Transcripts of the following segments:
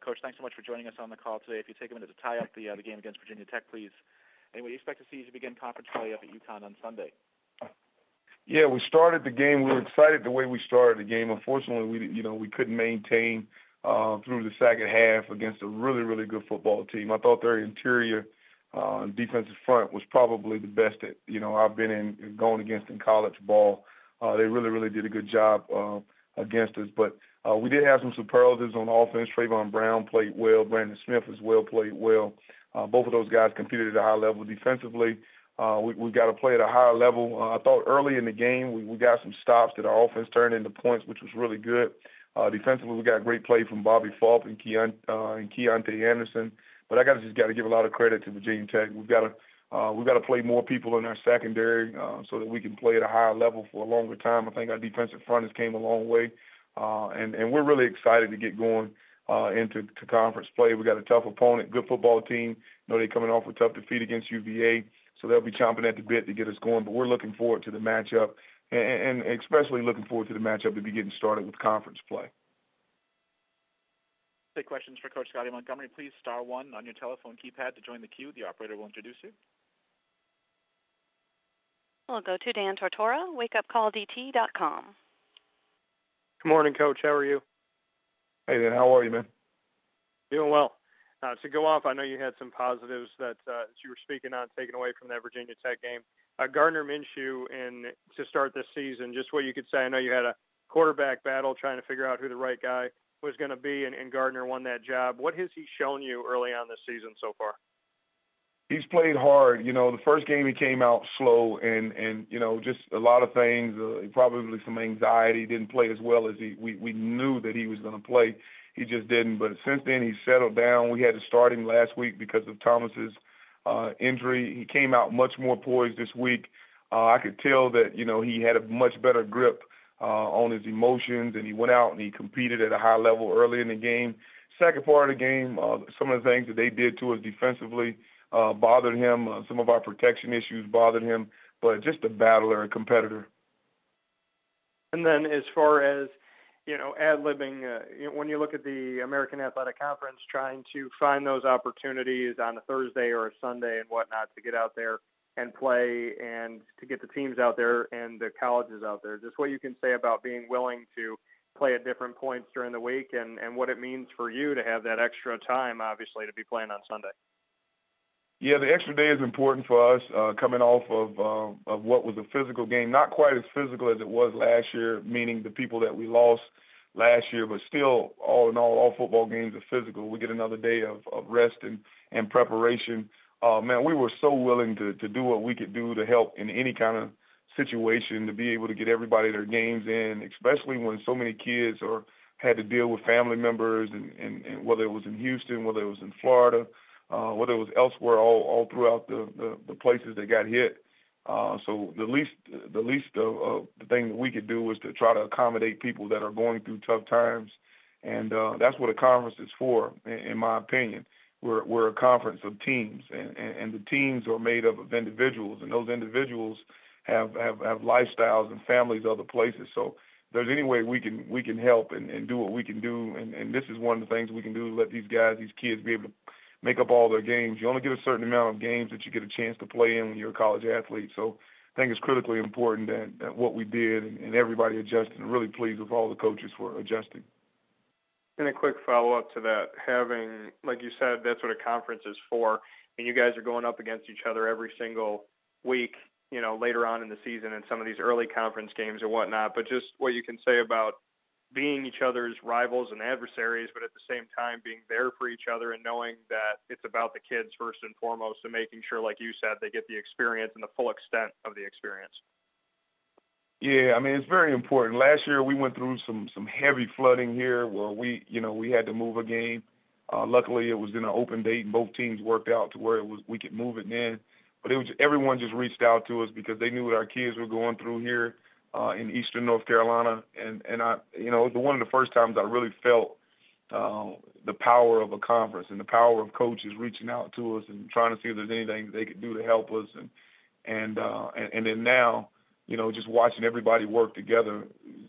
Coach, thanks so much for joining us on the call today. If you take a minute to tie up the game against Virginia Tech, please. And what do you expect to see as you begin conference play up at UConn on Sunday? Yeah, we started the game. We were excited the way we started the game. Unfortunately, we couldn't maintain through the second half against a really, really good football team. I thought their interior defensive front was probably the best that I've been going against in college ball. They really, really did a good job against us. But we did have some superlatives on offense. Trayvon Brown played well. Brandon Smith as well played well. Both of those guys competed at a high level defensively. We've got to play at a higher level. I thought early in the game we got some stops that our offense turned into points, which was really good. Defensively, we got great play from Bobby Fulp and Keontae Anderson. But I just got to give a lot of credit to Virginia Tech. We've got to play more people in our secondary so that we can play at a higher level for a longer time. I think our defensive front has came a long way, and we're really excited to get going into conference play. We got a tough opponent, good football team. They're coming off a tough defeat against UVA, so they'll be chomping at the bit to get us going. But we're looking forward to the matchup, and especially looking forward to the matchup to be getting started with conference play. Take questions for Coach Scottie Montgomery. Please star 1 on your telephone keypad to join the queue. The operator will introduce you. We'll go to Dan Tortora, wakeupcalldt.com. Good morning, Coach. How are you? Hey, Dan. How are you, man? Doing well. To go off, I know you had some positives that you were speaking on, taken away from that Virginia Tech game. Gardner Minshew, to start this season, just what you could say. I know you had a quarterback battle trying to figure out who the right guy was going to be, and Gardner won that job. What has he shown you early on this season so far? He's played hard. The first game he came out slow and just a lot of things, probably some anxiety, didn't play as well as we knew that he was going to play. He just didn't. But since then, he's settled down. We had to start him last week because of Thomas's injury. He came out much more poised this week. I could tell that, he had a much better grip on his emotions, and he went out and he competed at a high level early in the game. Second part of the game, some of the things that they did to us defensively bothered him. Some of our protection issues bothered him, but just a battler, a competitor. And then as far as, ad-libbing, when you look at the American Athletic Conference, trying to find those opportunities on a Thursday or a Sunday and whatnot to get out there and play and to get the teams out there and the colleges out there, just what you can say about being willing to play at different points during the week and what it means for you to have that extra time, obviously, to be playing on Sunday. Yeah, the extra day is important for us, coming off of what was a physical game, not quite as physical as it was last year, meaning the people that we lost last year, but still, all in all football games are physical. We get another day of rest and preparation. Man, we were so willing to do what we could do to help in any kind of situation, to be able to get everybody their games in, especially when so many kids had to deal with family members, and whether it was in Houston, whether it was in Florida, whether it was elsewhere, all throughout the places that got hit. So the least the thing that we could do was to try to accommodate people that are going through tough times, and that's what a conference is for, in my opinion. We're a conference of teams, and the teams are made up of individuals, and those individuals have lifestyles and families other places. So if there's any way we can help and do what we can do, and this is one of the things we can do to let these kids be able to make up all their games. You only get a certain amount of games that you get a chance to play in when you're a college athlete. So I think it's critically important that what we did and everybody adjusted, and really pleased with all the coaches for adjusting. And a quick follow-up to that, having, like you said, that's what a conference is for. And you guys are going up against each other every single week, later on in the season and some of these early conference games or whatnot. But just what you can say about being each other's rivals and adversaries, but at the same time being there for each other and knowing that it's about the kids first and foremost, and making sure, like you said, they get the experience and the full extent of the experience. Yeah, I mean, it's very important. Last year we went through some heavy flooding here where we had to move a game. Luckily, it was in an open date, and both teams worked out to where we could move it in. But everyone just reached out to us because they knew what our kids were going through here in Eastern North Carolina, and I, it was one of the first times I really felt the power of a conference and the power of coaches reaching out to us and trying to see if there's anything they could do to help us, and then now just watching everybody work together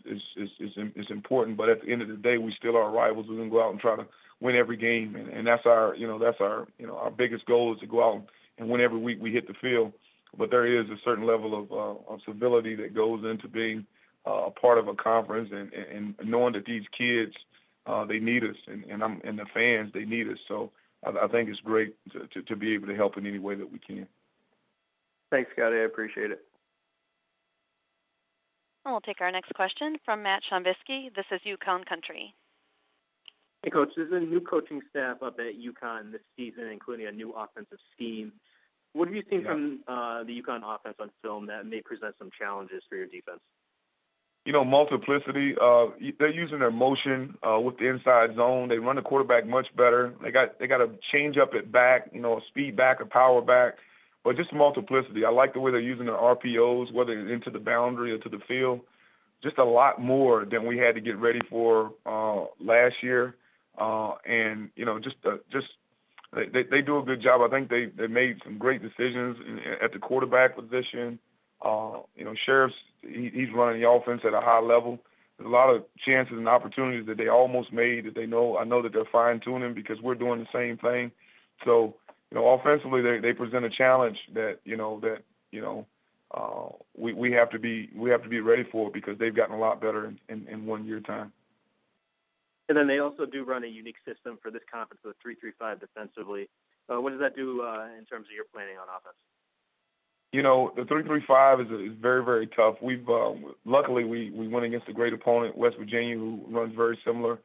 is important. But at the end of the day, we still are rivals. We're going to go out and try to win every game, and that's our our biggest goal is to go out and win every week we hit the field. But there is a certain level of civility that goes into being a part of a conference and knowing that these kids they need us and the fans they need us. So I think it's great to be able to help in any way that we can. Thanks, Scottie. I appreciate it. And we'll take our next question from Matt Shambisky. This is UConn Country. Hey, Coach. There's a new coaching staff up at UConn this season, including a new offensive scheme. What have you seen from the UConn offense on film that may present some challenges for your defense? Multiplicity. They're using their motion with the inside zone. They run the quarterback much better. They got a change up at back, a speed back, a power back, but just multiplicity. I like the way they're using their RPOs, whether into the boundary or to the field. Just a lot more than we had to get ready for last year. And they do a good job. I think they made some great decisions at the quarterback position. Sheriff's he's running the offense at a high level. There's a lot of chances and opportunities that they almost made that I know that they're fine tuning because we're doing the same thing. So offensively they present a challenge that we have to be ready for because they've gotten a lot better in 1 year time. And then they also do run a unique system for this conference with 3-3-5 defensively. What does that do in terms of your planning on offense? The 3-3-5 is very, very tough. We've luckily we went against a great opponent, West Virginia, who runs very similar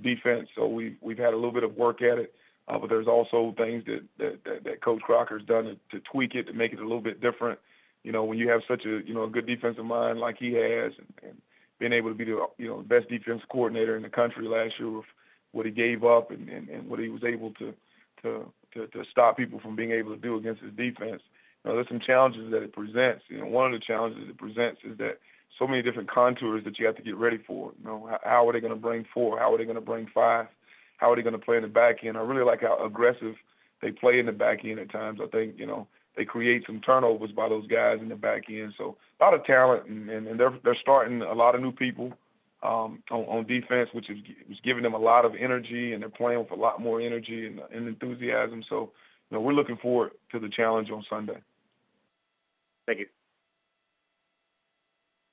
defense. So we've had a little bit of work at it, but there's also things that Coach Crocker's done to tweak it to make it a little bit different. When you have such a good defensive mind like he has, and being able to be the best defensive coordinator in the country last year with what he gave up and what he was able to stop people from being able to do against his defense. There's some challenges that it presents. One of the challenges it presents is that so many different contours that you have to get ready for. How are they going to bring 4? How are they going to bring 5? How are they going to play in the back end? I really like how aggressive they play in the back end at times. I think, they create some turnovers by those guys in the back end. So a lot of talent, and they're starting a lot of new people on defense, which is giving them a lot of energy, and they're playing with a lot more energy and enthusiasm. So, we're looking forward to the challenge on Sunday. Thank you.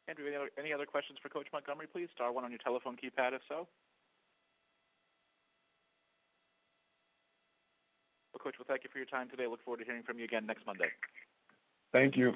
Andrew, any other questions for Coach Montgomery, please? Star 1 on your telephone keypad, if so. Well, Coach, thank you for your time today. Look forward to hearing from you again next Monday. Thank you.